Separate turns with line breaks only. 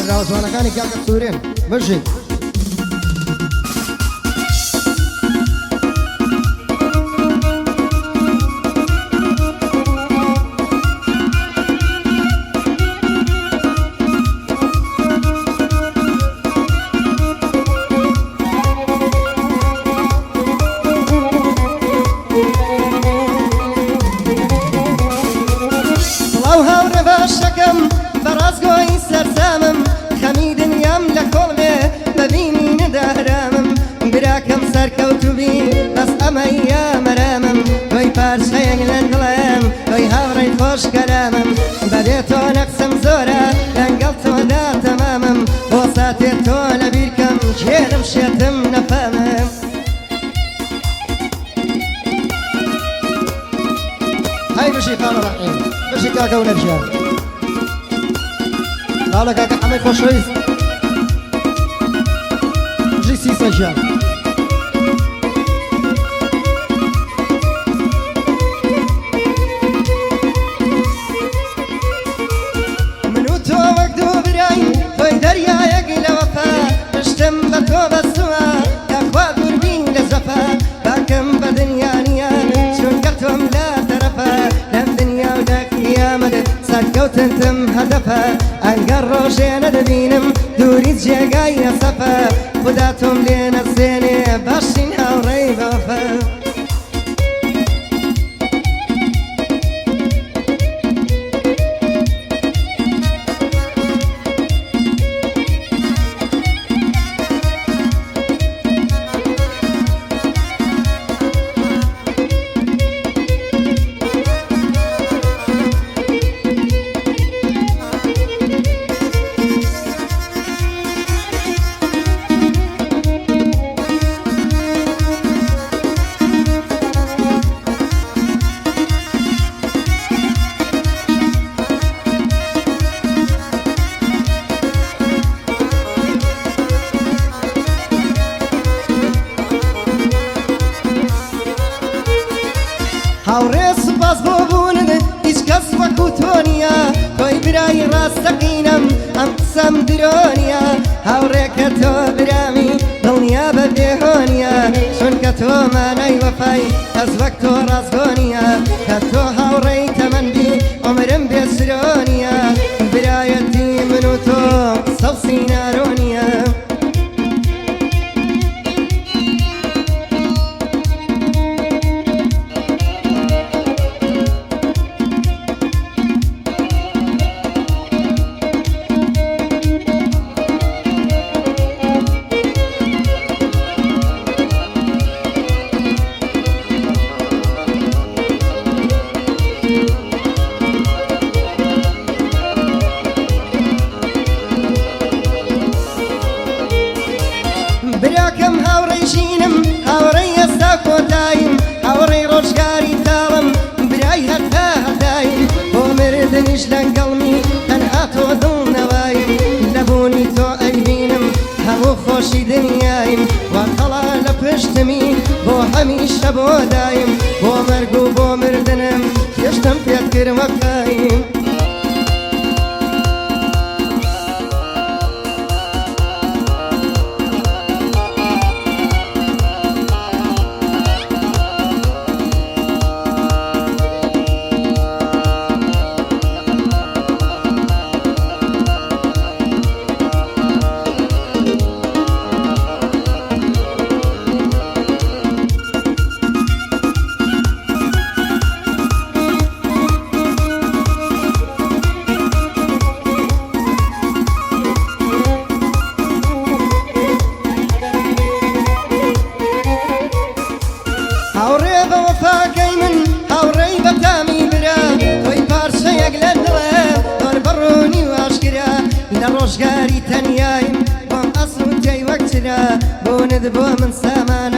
راوزوانەکانی کاکە سوورێن بژی
بەڕازگۆی سەرسامم خەمی دنیام لە کۆڵێ بەبینی نەدارامم براکەم سەرکەوتوبی بەس ئەمەیە مەرامم تۆی پارچەیەک لە دڵێم تۆی هاوڕێی خۆش کەلامم بەبێ تۆ نەقسم زۆرە لەنگەڵ تۆدا تەمامم بۆ ساتێ تۆ لەبیرکەم ژێرم شێتم نەفەمم
هاي بشي قال رحيم بشي كاكا ونرجع قال كاكا حميد خوش رئيس جي سي سجان
منو تو وقتو براي توي دريا يقل وفا نشتم بتو بسوا كاخوا قربين لزفا باكم بدنيا نيا شون قلتم لا ترفا لم دنيا ودك يا مدد سكوت انتم هدفا انقر روشين دبينم دوري جيقاي صفا خداتهم لين الزيني باشين هاوري بوفا هاوڕێ سوپاس بۆ بوونت هیچ کەس وەکو تۆ نییە تۆی برای ڕاستەقینەم ئەم قسەم درۆنیە هاوڕێکە تۆ برامی دڵنیا بە بێهۆنیە چونکە تۆ مانای وەفای کەس وەک تۆ ڕاستگۆنیە کە تۆ هاوڕێی تەمەندی عومرم بێسرۆنیە برایەتی من و تۆ قسە و سینارۆنیە براکەم هاوڕێی ژینم هاوڕێی ئێستا کۆتاییم هاوڕێی ڕۆژگاری تاڵم برای هەتا هەتایم بۆ مردنیش لەنگەڵمی تەنها تۆ دڵنەوایم لەبوونی تۆ ئەیبینم هەموو خۆشی دنیایم وەقەڵا لە پشتمی بۆ هەمیشە بۆ دایم بۆ مەرگ و بۆ مردنم هێشتم پێت کردوەکایم هاوڕێ بە وەفاکەی من هاوڕێی بەتامی برا تۆی پارچەیەک لە دڵێ تۆر بەڕوونی واشکرا لە ڕۆژگاری تەنیایم بۆم ئەسڵ و جێی وەک چرا بۆنت بۆ من سامان